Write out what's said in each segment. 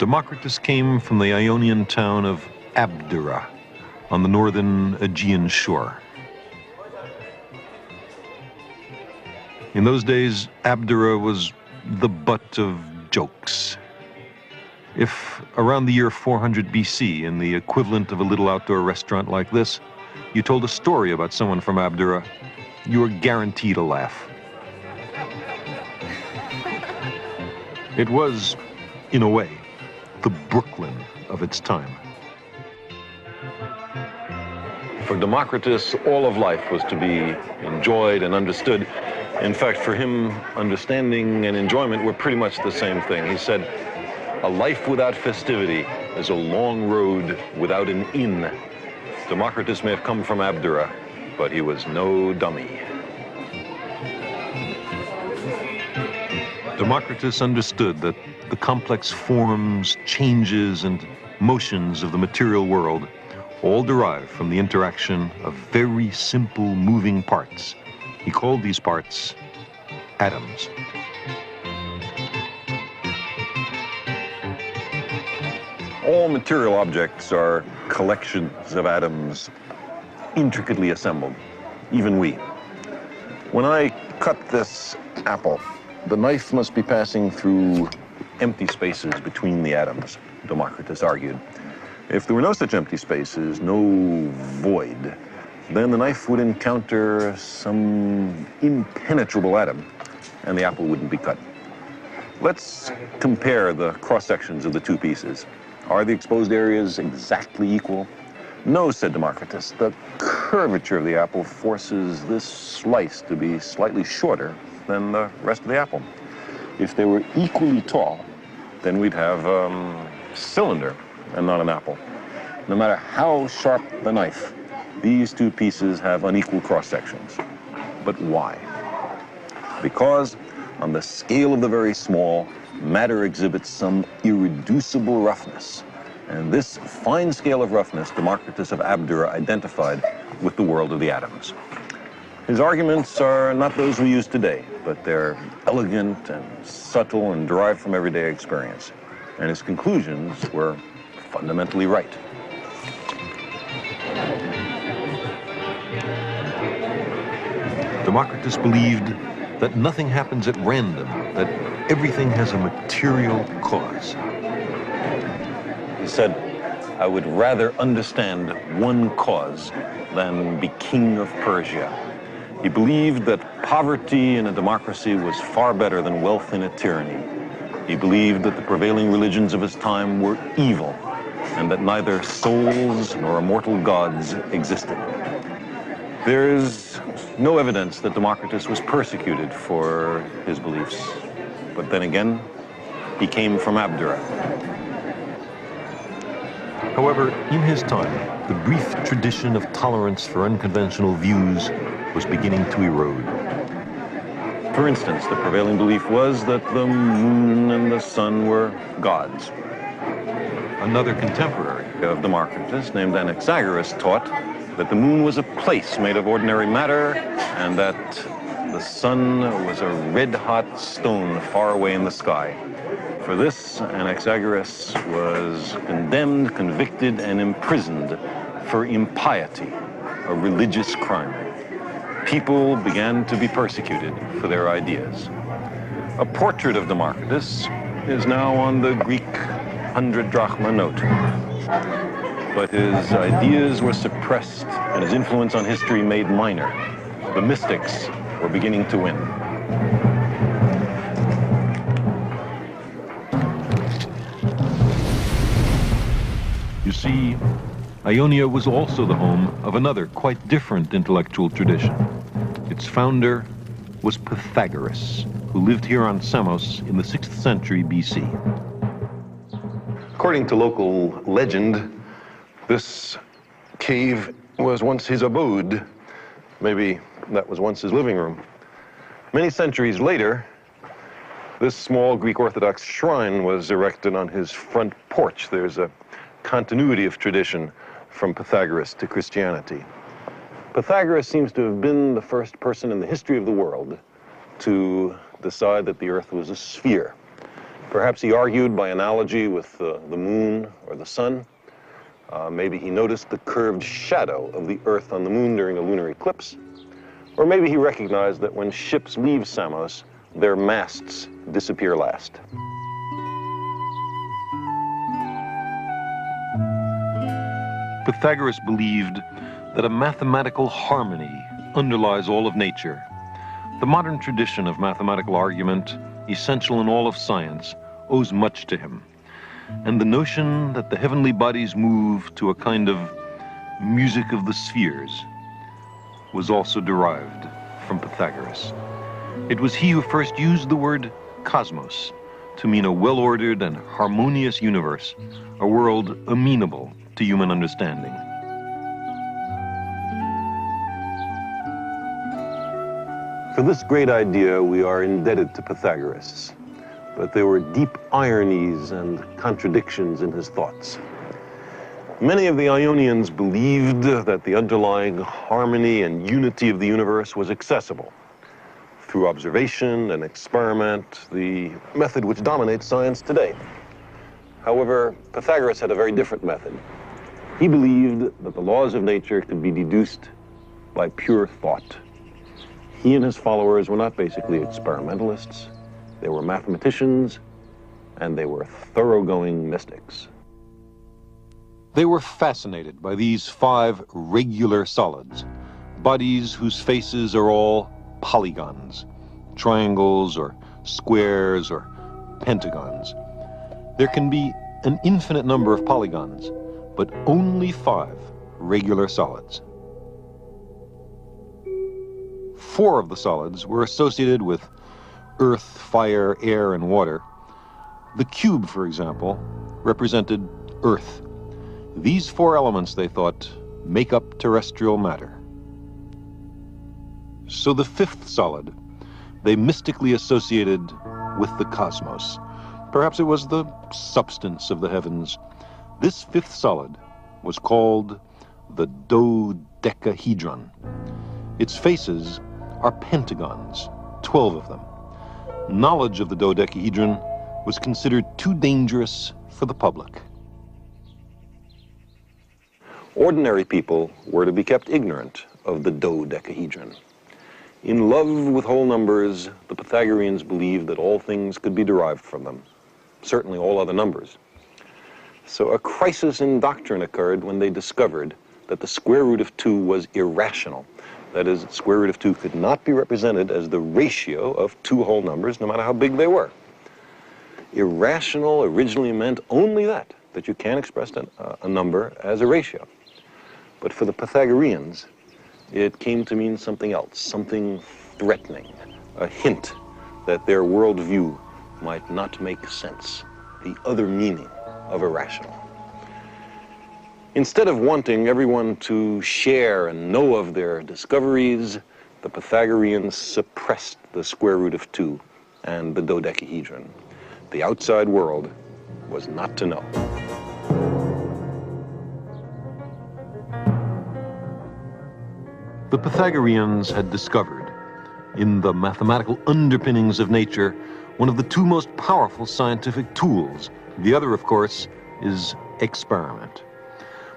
Democritus came from the Ionian town of Abdera on the northern Aegean shore. In those days, Abdera was the butt of jokes. If around the year 400 BC, in the equivalent of a little outdoor restaurant like this, you told a story about someone from Abdera, you were guaranteed a laugh. It was, in a way, the Brooklyn of its time. For Democritus, all of life was to be enjoyed and understood. In fact, for him, understanding and enjoyment were pretty much the same thing. He said, "A life without festivity is a long road without an inn." Democritus may have come from Abdera, but he was no dummy. Democritus understood that the complex forms, changes, and motions of the material world all derive from the interaction of very simple moving parts. He called these parts atoms. All material objects are collections of atoms intricately assembled, even we. When I cut this apple, the knife must be passing through empty spaces between the atoms, Democritus argued. If there were no such empty spaces, no void, then the knife would encounter some impenetrable atom, and the apple wouldn't be cut. Let's compare the cross-sections of the two pieces. Are the exposed areas exactly equal? No, said Democritus. The curvature of the apple forces this slice to be slightly shorter than the rest of the apple. If they were equally tall, then we'd have a cylinder and not an apple. No matter how sharp the knife, these two pieces have unequal cross-sections. But why? Because on the scale of the very small, matter exhibits some irreducible roughness. And this fine scale of roughness, Democritus of Abdera identified with the world of the atoms. His arguments are not those we use today, but they're elegant and subtle and derived from everyday experience. And his conclusions were fundamentally right. Democritus believed that nothing happens at random, that everything has a material cause. He said, "I would rather understand one cause than be king of Persia." He believed that poverty in a democracy was far better than wealth in a tyranny. He believed that the prevailing religions of his time were evil, and that neither souls nor immortal gods existed. There is no evidence that Democritus was persecuted for his beliefs. But then again, he came from Abdera. However, in his time, the brief tradition of tolerance for unconventional views was beginning to erode. For instance, the prevailing belief was that the moon and the sun were gods. Another contemporary of Democritus, named Anaxagoras, taught that the moon was a place made of ordinary matter and that the sun was a red-hot stone far away in the sky. For this, Anaxagoras was condemned, convicted, and imprisoned for impiety, a religious crime. People began to be persecuted for their ideas. A portrait of Democritus is now on the Greek 100 drachma note. But his ideas were suppressed and his influence on history made minor. The mystics were beginning to win. You see, Ionia was also the home of another quite different intellectual tradition. Its founder was Pythagoras, who lived here on Samos in the 6th century BC. According to local legend, this cave was once his abode. Maybe that was once his living room. Many centuries later, this small Greek Orthodox shrine was erected on his front porch. There's a continuity of tradition from Pythagoras to Christianity. Pythagoras seems to have been the first person in the history of the world to decide that the earth was a sphere. Perhaps he argued by analogy with the moon or the sun. Maybe he noticed the curved shadow of the Earth on the moon during a lunar eclipse. Or maybe he recognized that when ships leave Samos, their masts disappear last. Pythagoras believed that a mathematical harmony underlies all of nature. The modern tradition of mathematical argument, essential in all of science, owes much to him. And the notion that the heavenly bodies move to a kind of music of the spheres was also derived from Pythagoras. It was he who first used the word cosmos to mean a well-ordered and harmonious universe, a world amenable to human understanding. For this great idea, we are indebted to Pythagoras, but there were deep ironies and contradictions in his thoughts. Many of the Ionians believed that the underlying harmony and unity of the universe was accessible through observation and experiment, the method which dominates science today. However, Pythagoras had a very different method. He believed that the laws of nature could be deduced by pure thought. He and his followers were not basically experimentalists. They were mathematicians, and they were thoroughgoing mystics. They were fascinated by these 5 regular solids, bodies whose faces are all polygons, triangles or squares or pentagons. There can be an infinite number of polygons, but only 5 regular solids. 4 of the solids were associated with earth, fire, air, and water. The cube, for example, represented earth. These 4 elements, they thought, make up terrestrial matter. So the 5th solid, they mystically associated with the cosmos. Perhaps it was the substance of the heavens. This 5th solid was called the dodecahedron. Its faces are pentagons, 12 of them. Knowledge of the dodecahedron was considered too dangerous for the public. Ordinary people were to be kept ignorant of the dodecahedron. In love with whole numbers, the Pythagoreans believed that all things could be derived from them, certainly all other numbers. So a crisis in doctrine occurred when they discovered that the square root of 2 was irrational. That is, the square root of 2 could not be represented as the ratio of 2 whole numbers, no matter how big they were. Irrational originally meant only that you can't express a number as a ratio. But for the Pythagoreans, it came to mean something else, something threatening, a hint that their worldview might not make sense, the other meaning of irrational. Instead of wanting everyone to share and know of their discoveries, the Pythagoreans suppressed the square root of 2 and the dodecahedron. The outside world was not to know. The Pythagoreans had discovered, in the mathematical underpinnings of nature, one of the 2 most powerful scientific tools. The other, of course, is experiment.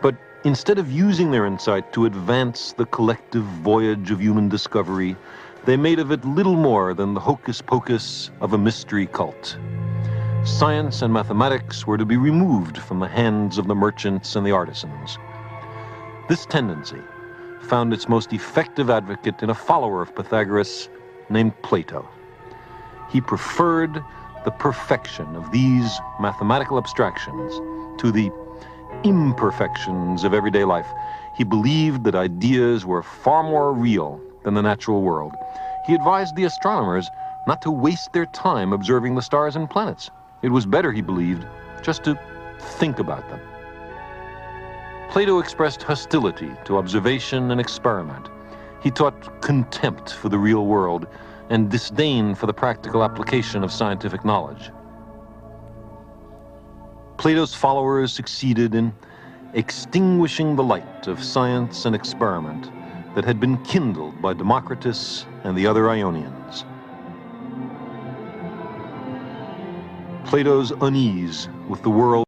But instead of using their insight to advance the collective voyage of human discovery, they made of it little more than the hocus pocus of a mystery cult. Science and mathematics were to be removed from the hands of the merchants and the artisans. This tendency found its most effective advocate in a follower of Pythagoras named Plato. He preferred the perfection of these mathematical abstractions to the imperfections of everyday life. He believed that ideas were far more real than the natural world. He advised the astronomers not to waste their time observing the stars and planets. It was better, he believed, just to think about them. Plato expressed hostility to observation and experiment. He taught contempt for the real world and disdain for the practical application of scientific knowledge. Plato's followers succeeded in extinguishing the light of science and experiment that had been kindled by Democritus and the other Ionians. Plato's unease with the world